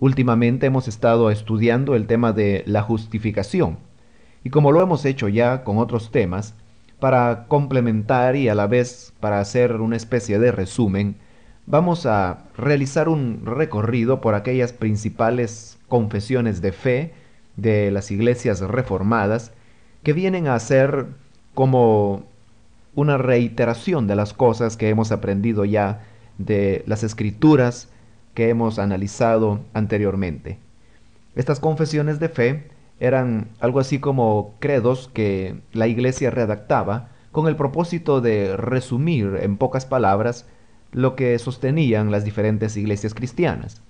Últimamente hemos estado estudiando el tema de la justificación y como lo hemos hecho ya con otros temas, para complementar y a la vez para hacer una especie de resumen, vamos a realizar un recorrido por aquellas principales confesiones de fe de las iglesias reformadas que vienen a ser como una reiteración de las cosas que hemos aprendido ya de las escrituras que hemos analizado anteriormente. Estas confesiones de fe eran algo así como credos que la iglesia redactaba con el propósito de resumir en pocas palabras lo que sostenían las diferentes iglesias cristianas.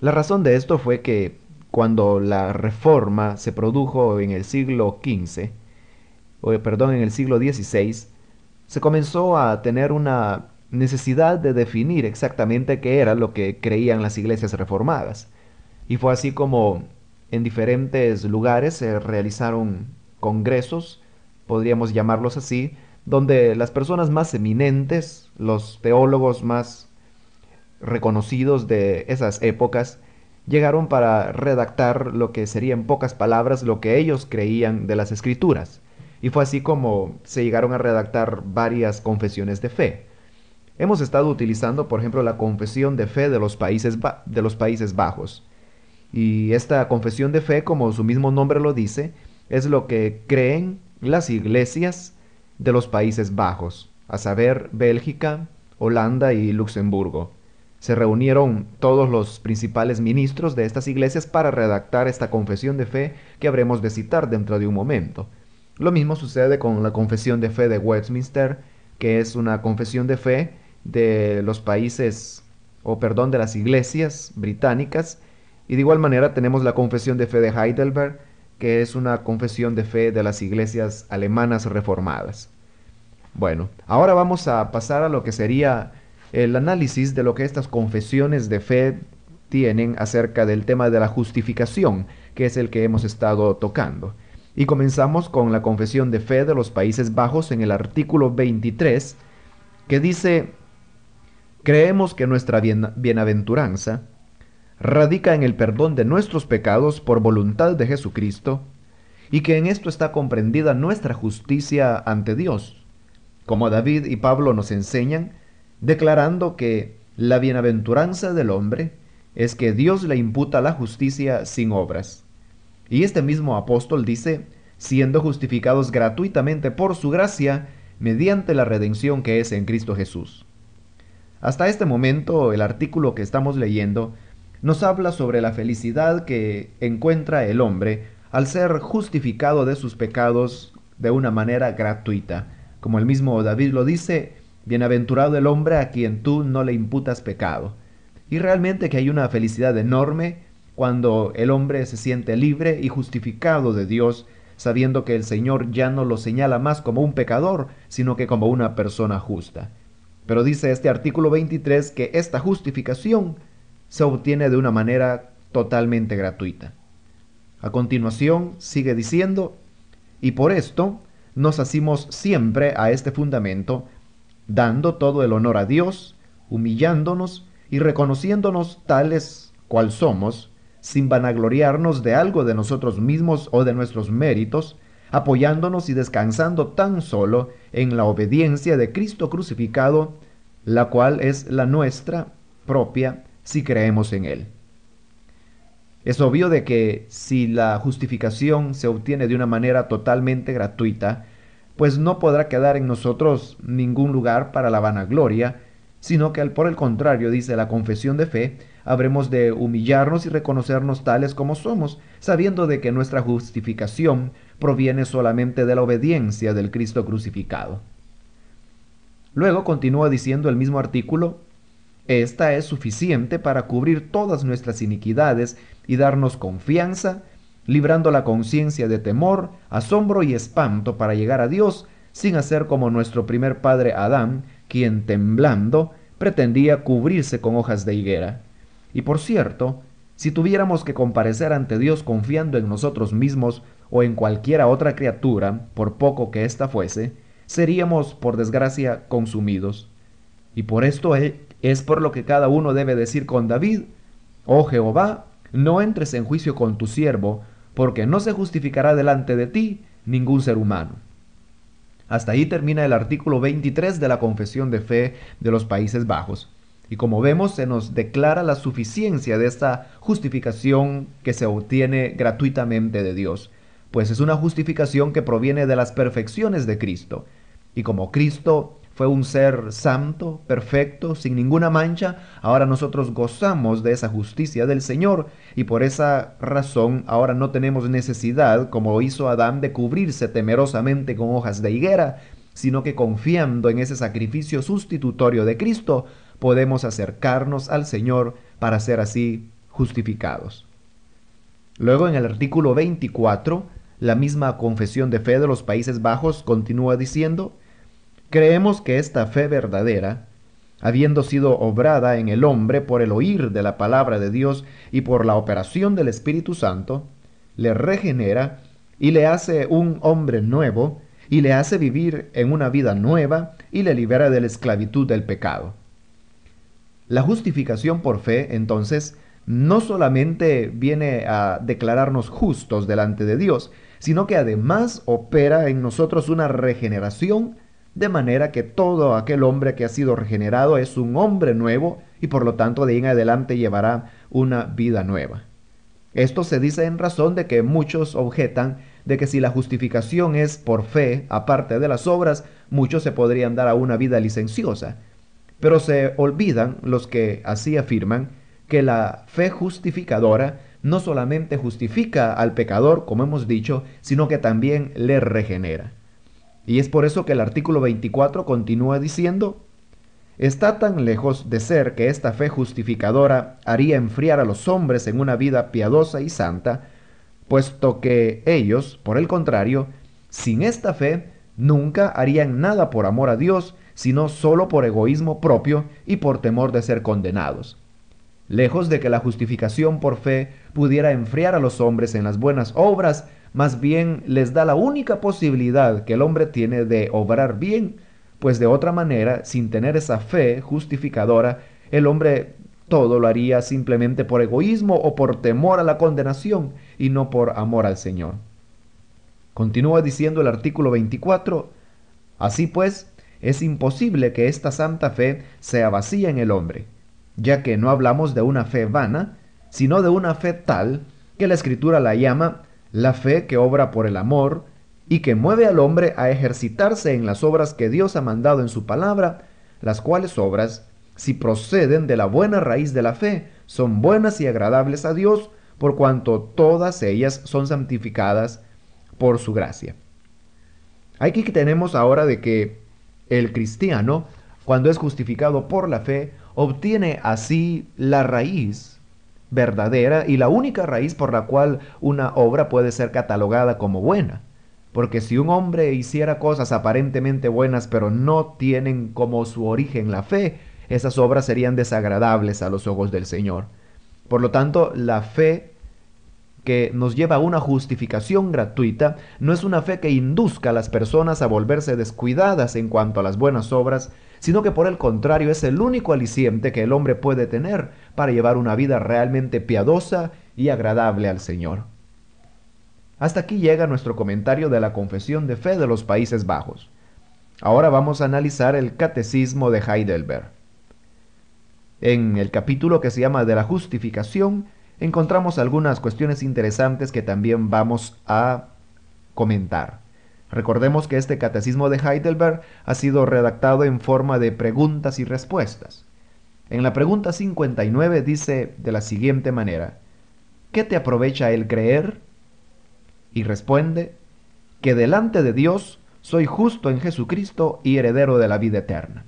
La razón de esto fue que cuando la reforma se produjo en el siglo XV, en el siglo XVI, se comenzó a tener una necesidad de definir exactamente qué era lo que creían las iglesias reformadas. Y fue así como en diferentes lugares se realizaron congresos, podríamos llamarlos así, donde las personas más eminentes, los teólogos más reconocidos de esas épocas, llegaron para redactar lo que sería en pocas palabras lo que ellos creían de las escrituras. Y fue así como se llegaron a redactar varias confesiones de fe. Hemos estado utilizando, por ejemplo, la confesión de fe de los Países Bajos. Y esta confesión de fe, como su mismo nombre lo dice, es lo que creen las iglesias de los Países Bajos, a saber, Bélgica, Holanda y Luxemburgo. Se reunieron todos los principales ministros de estas iglesias para redactar esta confesión de fe que habremos de citar dentro de un momento. Lo mismo sucede con la confesión de fe de Westminster, que es una confesión de fe de los países, de las iglesias británicas, y de igual manera tenemos la confesión de fe de Heidelberg, que es una confesión de fe de las iglesias alemanas reformadas. Bueno, ahora vamos a pasar a lo que sería el análisis de lo que estas confesiones de fe tienen acerca del tema de la justificación, que es el que hemos estado tocando. Y comenzamos con la confesión de fe de los Países Bajos en el artículo 23, que dice: creemos que nuestra bienaventuranza radica en el perdón de nuestros pecados por voluntad de Jesucristo, y que en esto está comprendida nuestra justicia ante Dios, como David y Pablo nos enseñan, declarando que la bienaventuranza del hombre es que Dios le imputa la justicia sin obras. Y este mismo apóstol dice: siendo justificados gratuitamente por su gracia, mediante la redención que es en Cristo Jesús. Hasta este momento, el artículo que estamos leyendo nos habla sobre la felicidad que encuentra el hombre al ser justificado de sus pecados de una manera gratuita. Como el mismo David lo dice: bienaventurado el hombre a quien tú no le imputas pecado. Y realmente que hay una felicidad enorme cuando el hombre se siente libre y justificado de Dios, sabiendo que el Señor ya no lo señala más como un pecador, sino que como una persona justa. Pero dice este artículo 23 que esta justificación se obtiene de una manera totalmente gratuita. A continuación sigue diciendo: y por esto nos asimos siempre a este fundamento, dando todo el honor a Dios, humillándonos y reconociéndonos tales cual somos, sin vanagloriarnos de algo de nosotros mismos o de nuestros méritos, apoyándonos y descansando tan solo en la obediencia de Cristo crucificado, la cual es la nuestra propia si creemos en Él. Es obvio de que si la justificación se obtiene de una manera totalmente gratuita, pues no podrá quedar en nosotros ningún lugar para la vanagloria, sino que por el contrario, dice la confesión de fe, habremos de humillarnos y reconocernos tales como somos, sabiendo de que nuestra justificación proviene solamente de la obediencia del Cristo crucificado. Luego continúa diciendo el mismo artículo: esta es suficiente para cubrir todas nuestras iniquidades y darnos confianza, librando la conciencia de temor, asombro y espanto para llegar a Dios, sin hacer como nuestro primer padre Adán, quien temblando pretendía cubrirse con hojas de higuera. Y por cierto, si tuviéramos que comparecer ante Dios confiando en nosotros mismos o en cualquiera otra criatura, por poco que ésta fuese, seríamos, por desgracia, consumidos. Y por esto es por lo que cada uno debe decir con David: oh Jehová, no entres en juicio con tu siervo, porque no se justificará delante de ti ningún ser humano. Hasta ahí termina el artículo 23 de la Confesión de Fe de los Países Bajos. Y como vemos, se nos declara la suficiencia de esta justificación que se obtiene gratuitamente de Dios, pues es una justificación que proviene de las perfecciones de Cristo. Y como Cristo fue un ser santo, perfecto, sin ninguna mancha, ahora nosotros gozamos de esa justicia del Señor y por esa razón ahora no tenemos necesidad, como hizo Adán, de cubrirse temerosamente con hojas de higuera, sino que confiando en ese sacrificio sustitutorio de Cristo, podemos acercarnos al Señor para ser así justificados. Luego en el artículo 24, la misma Confesión de Fe de los Países Bajos continúa diciendo: creemos que esta fe verdadera, habiendo sido obrada en el hombre por el oír de la palabra de Dios y por la operación del Espíritu Santo, le regenera y le hace un hombre nuevo y le hace vivir en una vida nueva y le libera de la esclavitud del pecado. La justificación por fe, entonces, no solamente viene a declararnos justos delante de Dios, sino que además opera en nosotros una regeneración, de manera que todo aquel hombre que ha sido regenerado es un hombre nuevo y por lo tanto de ahí en adelante llevará una vida nueva. Esto se dice en razón de que muchos objetan de que si la justificación es por fe, aparte de las obras, muchos se podrían dar a una vida licenciosa. Pero se olvidan los que así afirman que la fe justificadora no solamente justifica al pecador, como hemos dicho, sino que también le regenera. Y es por eso que el artículo 24 continúa diciendo: está tan lejos de ser que esta fe justificadora haría enfriar a los hombres en una vida piadosa y santa, puesto que ellos, por el contrario, sin esta fe, nunca harían nada por amor a Dios, sino solo por egoísmo propio y por temor de ser condenados. Lejos de que la justificación por fe pudiera enfriar a los hombres en las buenas obras, más bien les da la única posibilidad que el hombre tiene de obrar bien, pues de otra manera, sin tener esa fe justificadora, el hombre todo lo haría simplemente por egoísmo o por temor a la condenación y no por amor al Señor. Continúa diciendo el artículo 24, así pues, es imposible que esta santa fe sea vacía en el hombre, ya que no hablamos de una fe vana, sino de una fe tal que la Escritura la llama la fe que obra por el amor y que mueve al hombre a ejercitarse en las obras que Dios ha mandado en su palabra, las cuales obras, si proceden de la buena raíz de la fe, son buenas y agradables a Dios, por cuanto todas ellas son santificadas por su gracia. Aquí tenemos ahora de que el cristiano, cuando es justificado por la fe, obtiene así la raíz verdadera y la única raíz por la cual una obra puede ser catalogada como buena. Porque si un hombre hiciera cosas aparentemente buenas pero no tienen como su origen la fe, esas obras serían desagradables a los ojos del Señor. Por lo tanto, la fe que nos lleva a una justificación gratuita no es una fe que induzca a las personas a volverse descuidadas en cuanto a las buenas obras, sino que por el contrario es el único aliciente que el hombre puede tener para llevar una vida realmente piadosa y agradable al Señor. Hasta aquí llega nuestro comentario de la Confesión de Fe de los Países Bajos. Ahora vamos a analizar el Catecismo de Heidelberg. En el capítulo que se llama de la justificación, encontramos algunas cuestiones interesantes que también vamos a comentar. Recordemos que este Catecismo de Heidelberg ha sido redactado en forma de preguntas y respuestas. En la pregunta 59 dice de la siguiente manera: ¿qué te aprovecha el creer? Y responde: que delante de Dios soy justo en Jesucristo y heredero de la vida eterna.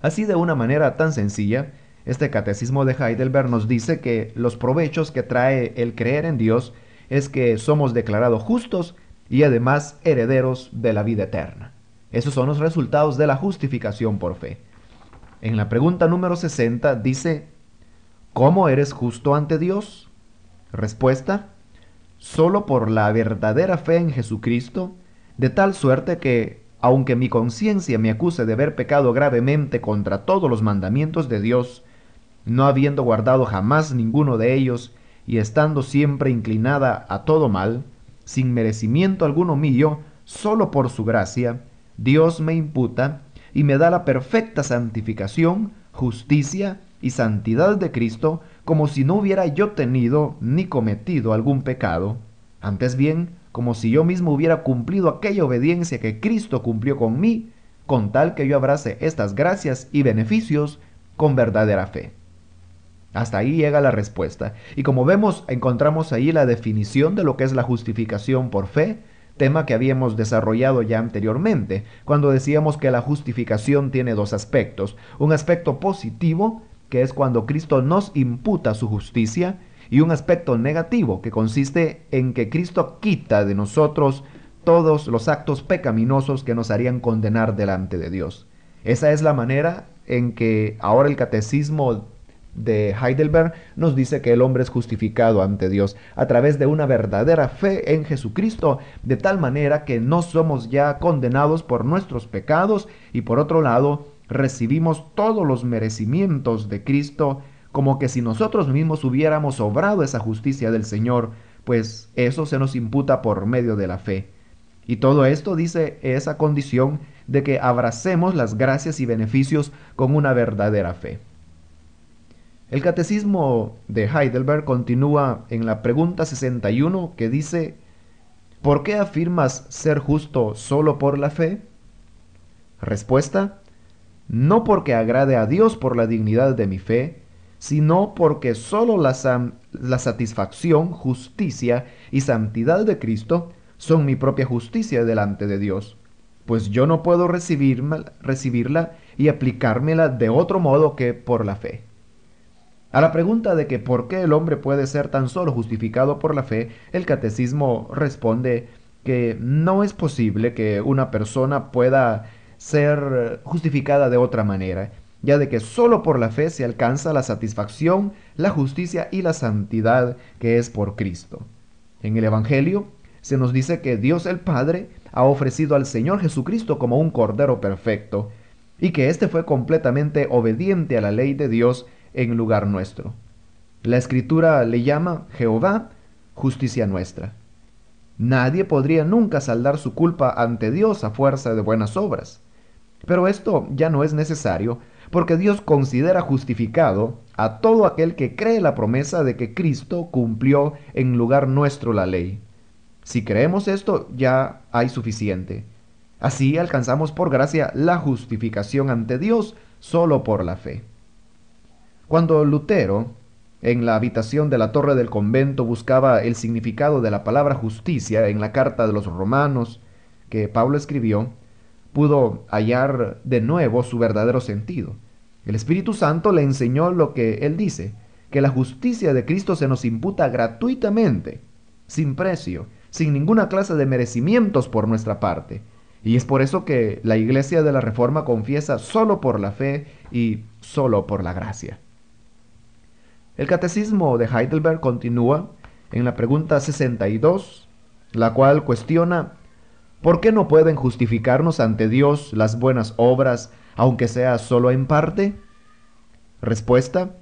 Así, de una manera tan sencilla, este Catecismo de Heidelberg nos dice que los provechos que trae el creer en Dios es que somos declarados justos y además herederos de la vida eterna. Esos son los resultados de la justificación por fe. En la pregunta número 60 dice: ¿cómo eres justo ante Dios? Respuesta: solo por la verdadera fe en Jesucristo, de tal suerte que, aunque mi conciencia me acuse de haber pecado gravemente contra todos los mandamientos de Dios, no habiendo guardado jamás ninguno de ellos, y estando siempre inclinada a todo mal, sin merecimiento alguno mío, solo por su gracia, Dios me imputa y me da la perfecta santificación, justicia y santidad de Cristo, como si no hubiera yo tenido ni cometido algún pecado, antes bien, como si yo mismo hubiera cumplido aquella obediencia que Cristo cumplió con mí, con tal que yo abrace estas gracias y beneficios con verdadera fe. Hasta ahí llega la respuesta. Y como vemos, encontramos ahí la definición de lo que es la justificación por fe, tema que habíamos desarrollado ya anteriormente, cuando decíamos que la justificación tiene dos aspectos. Un aspecto positivo, que es cuando Cristo nos imputa su justicia, y un aspecto negativo, que consiste en que Cristo quita de nosotros todos los actos pecaminosos que nos harían condenar delante de Dios. Esa es la manera en que ahora el catecismo de Heidelberg nos dice que el hombre es justificado ante Dios a través de una verdadera fe en Jesucristo, de tal manera que no somos ya condenados por nuestros pecados y por otro lado recibimos todos los merecimientos de Cristo, como que si nosotros mismos hubiéramos obrado esa justicia del Señor, pues eso se nos imputa por medio de la fe. Y todo esto dice esa condición de que abracemos las gracias y beneficios con una verdadera fe. El catecismo de Heidelberg continúa en la pregunta 61 que dice: ¿por qué afirmas ser justo solo por la fe? Respuesta: no porque agrade a Dios por la dignidad de mi fe, sino porque solo la satisfacción, justicia y santidad de Cristo son mi propia justicia delante de Dios, pues yo no puedo recibirla y aplicármela de otro modo que por la fe. A la pregunta de que por qué el hombre puede ser tan solo justificado por la fe, el catecismo responde que no es posible que una persona pueda ser justificada de otra manera, ya de que solo por la fe se alcanza la satisfacción, la justicia y la santidad que es por Cristo. En el Evangelio se nos dice que Dios el Padre ha ofrecido al Señor Jesucristo como un Cordero perfecto, y que éste fue completamente obediente a la ley de Dios en lugar nuestro. La Escritura le llama Jehová justicia nuestra. Nadie podría nunca saldar su culpa ante Dios a fuerza de buenas obras. Pero esto ya no es necesario, porque Dios considera justificado a todo aquel que cree la promesa de que Cristo cumplió en lugar nuestro la ley. Si creemos esto, ya hay suficiente. Así alcanzamos por gracia la justificación ante Dios solo por la fe. Cuando Lutero, en la habitación de la torre del convento, buscaba el significado de la palabra justicia en la carta de los Romanos que Pablo escribió, pudo hallar de nuevo su verdadero sentido. El Espíritu Santo le enseñó lo que él dice, que la justicia de Cristo se nos imputa gratuitamente, sin precio, sin ninguna clase de merecimientos por nuestra parte. Y es por eso que la Iglesia de la Reforma confiesa solo por la fe y solo por la gracia. El catecismo de Heidelberg continúa en la pregunta 62, la cual cuestiona: ¿por qué no pueden justificarnos ante Dios las buenas obras, aunque sea solo en parte? Respuesta: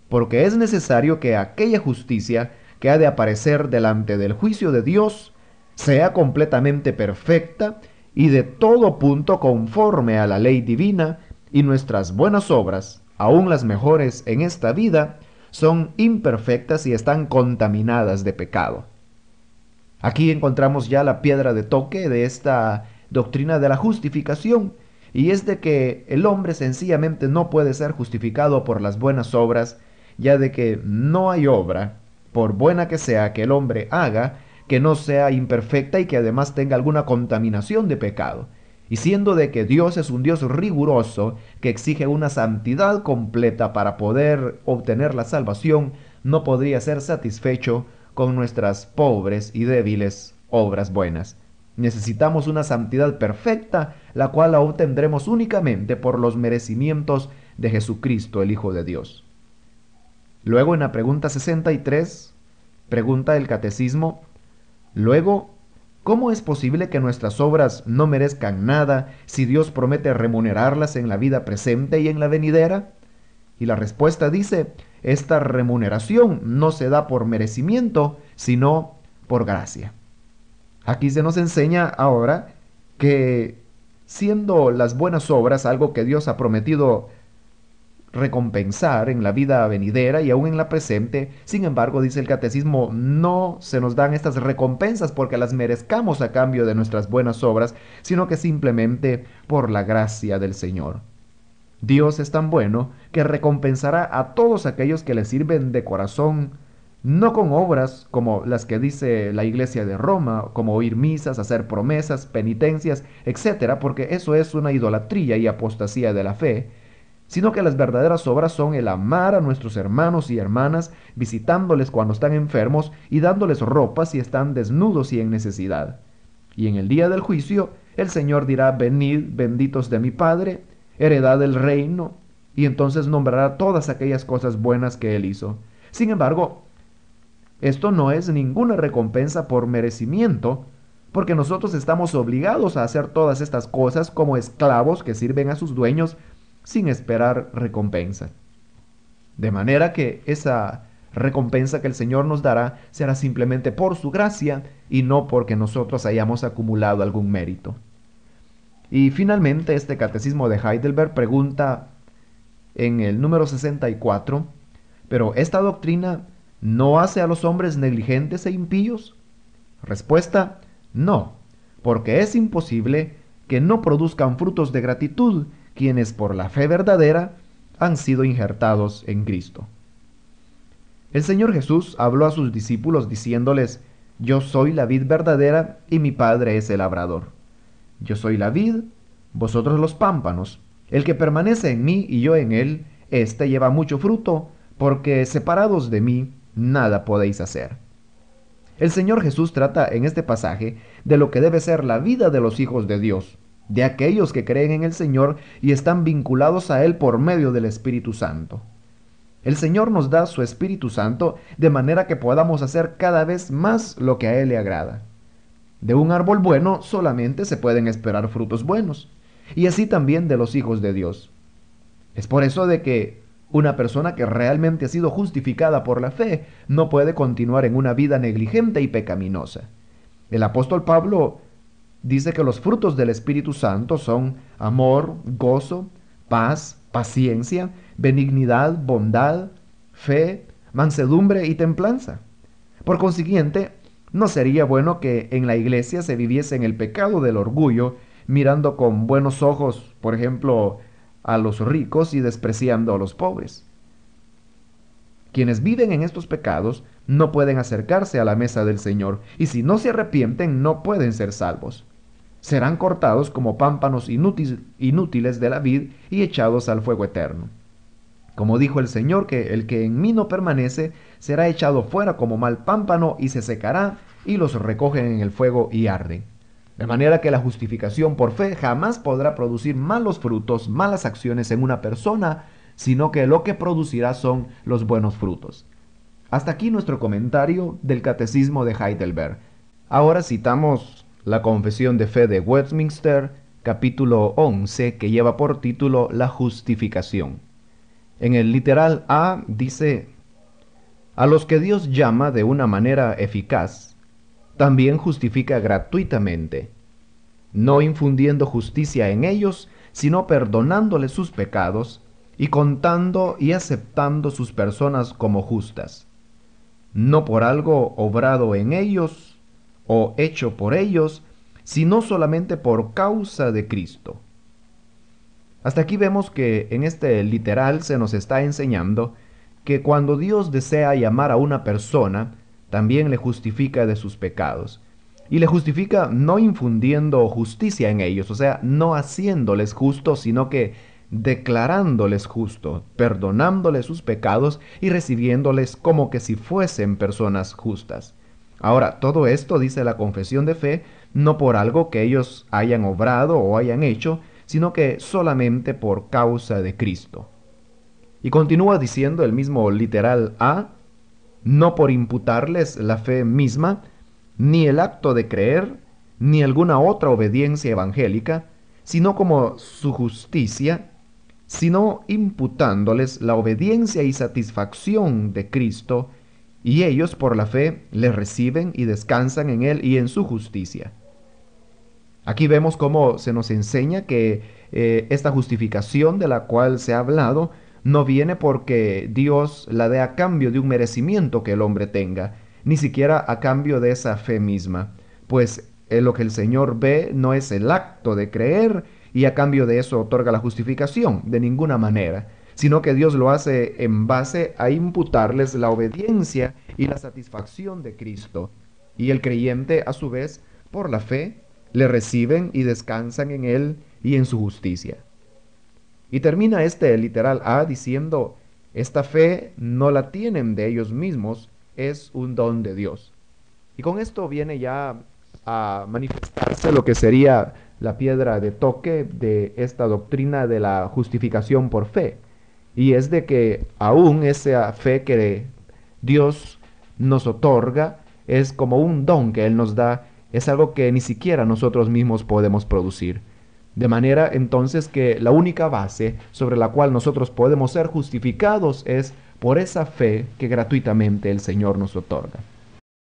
porque es necesario que aquella justicia que ha de aparecer delante del juicio de Dios sea completamente perfecta y de todo punto conforme a la ley divina, y nuestras buenas obras, aun las mejores en esta vida, son imperfectas y están contaminadas de pecado. Aquí encontramos ya la piedra de toque de esta doctrina de la justificación, y es de que el hombre sencillamente no puede ser justificado por las buenas obras, ya de que no hay obra, por buena que sea que el hombre haga, que no sea imperfecta y que además tenga alguna contaminación de pecado. Y siendo de que Dios es un Dios riguroso, que exige una santidad completa para poder obtener la salvación, no podría ser satisfecho con nuestras pobres y débiles obras buenas. Necesitamos una santidad perfecta, la cual la obtendremos únicamente por los merecimientos de Jesucristo, el Hijo de Dios. Luego, en la pregunta 63, pregunta el catecismo: luego, ¿cómo es posible que nuestras obras no merezcan nada si Dios promete remunerarlas en la vida presente y en la venidera? Y la respuesta dice: esta remuneración no se da por merecimiento, sino por gracia. Aquí se nos enseña ahora que siendo las buenas obras algo que Dios ha prometido recompensar en la vida venidera y aún en la presente, sin embargo, dice el catecismo, no se nos dan estas recompensas porque las merezcamos a cambio de nuestras buenas obras, sino que simplemente por la gracia del Señor. Dios es tan bueno que recompensará a todos aquellos que le sirven de corazón, no con obras como las que dice la Iglesia de Roma, como oír misas, hacer promesas, penitencias, etcétera, porque eso es una idolatría y apostasía de la fe, sino que las verdaderas obras son el amar a nuestros hermanos y hermanas, visitándoles cuando están enfermos y dándoles ropa si están desnudos y en necesidad. Y en el día del juicio, el Señor dirá, venid, benditos de mi Padre, heredad del reino, y entonces nombrará todas aquellas cosas buenas que Él hizo. Sin embargo, esto no es ninguna recompensa por merecimiento, porque nosotros estamos obligados a hacer todas estas cosas como esclavos que sirven a sus dueños sin esperar recompensa. De manera que esa recompensa que el Señor nos dará será simplemente por su gracia y no porque nosotros hayamos acumulado algún mérito. Y finalmente este catecismo de Heidelberg pregunta en el número 64, ¿pero esta doctrina no hace a los hombres negligentes e impíos? Respuesta, no, porque es imposible que no produzcan frutos de gratitud quienes por la fe verdadera han sido injertados en Cristo. El Señor Jesús habló a sus discípulos diciéndoles, yo soy la vid verdadera y mi Padre es el labrador. Yo soy la vid, vosotros los pámpanos. El que permanece en mí y yo en él, éste lleva mucho fruto, porque separados de mí, nada podéis hacer. El Señor Jesús trata en este pasaje de lo que debe ser la vida de los hijos de Dios, de aquellos que creen en el Señor y están vinculados a Él por medio del Espíritu Santo. El Señor nos da su Espíritu Santo de manera que podamos hacer cada vez más lo que a Él le agrada. De un árbol bueno solamente se pueden esperar frutos buenos, y así también de los hijos de Dios. Es por eso de que una persona que realmente ha sido justificada por la fe no puede continuar en una vida negligente y pecaminosa. El apóstol Pablo dice que los frutos del Espíritu Santo son amor, gozo, paz, paciencia, benignidad, bondad, fe, mansedumbre y templanza. Por consiguiente, no sería bueno que en la iglesia se viviese en el pecado del orgullo, mirando con buenos ojos, por ejemplo, a los ricos y despreciando a los pobres. Quienes viven en estos pecados no pueden acercarse a la mesa del Señor, y si no se arrepienten no pueden ser salvos. Serán cortados como pámpanos inútiles de la vid y echados al fuego eterno. Como dijo el Señor, que el que en mí no permanece será echado fuera como mal pámpano y se secará, y los recogen en el fuego y arden. De manera que la justificación por fe jamás podrá producir malos frutos, malas acciones en una persona, sino que lo que producirá son los buenos frutos. Hasta aquí nuestro comentario del Catecismo de Heidelberg. Ahora citamos la Confesión de Fe de Westminster, capítulo 11, que lleva por título La justificación. En el literal A dice, a los que Dios llama de una manera eficaz, también justifica gratuitamente, no infundiendo justicia en ellos, sino perdonándoles sus pecados y contando y aceptando sus personas como justas, no por algo obrado en ellos o hecho por ellos, sino solamente por causa de Cristo. Hasta aquí vemos que en este literal se nos está enseñando que cuando Dios desea llamar a una persona, también le justifica de sus pecados. Y le justifica no infundiendo justicia en ellos, o sea, no haciéndoles justos, sino que declarándoles justos, perdonándoles sus pecados y recibiéndoles como que si fuesen personas justas. Ahora, todo esto, dice la confesión de fe, no por algo que ellos hayan obrado o hayan hecho, sino que solamente por causa de Cristo. Y continúa diciendo el mismo literal A, no por imputarles la fe misma, ni el acto de creer, ni alguna otra obediencia evangélica, sino como su justicia, sino imputándoles la obediencia y satisfacción de Cristo, y ellos por la fe le reciben y descansan en Él y en su justicia. Aquí vemos cómo se nos enseña que esta justificación de la cual se ha hablado no viene porque Dios la dé a cambio de un merecimiento que el hombre tenga, ni siquiera a cambio de esa fe misma, pues lo que el Señor ve no es el acto de creer y a cambio de eso otorga la justificación, de ninguna manera, sino que Dios lo hace en base a imputarles la obediencia y la satisfacción de Cristo. Y el creyente, a su vez, por la fe, le reciben y descansan en Él y en su justicia. Y termina este literal A diciendo, esta fe no la tienen de ellos mismos, es un don de Dios. Y con esto viene ya a manifestarse lo que sería la piedra de toque de esta doctrina de la justificación por fe. Y es de que aún esa fe que Dios nos otorga es como un don que Él nos da, es algo que ni siquiera nosotros mismos podemos producir. De manera entonces que la única base sobre la cual nosotros podemos ser justificados es por esa fe que gratuitamente el Señor nos otorga.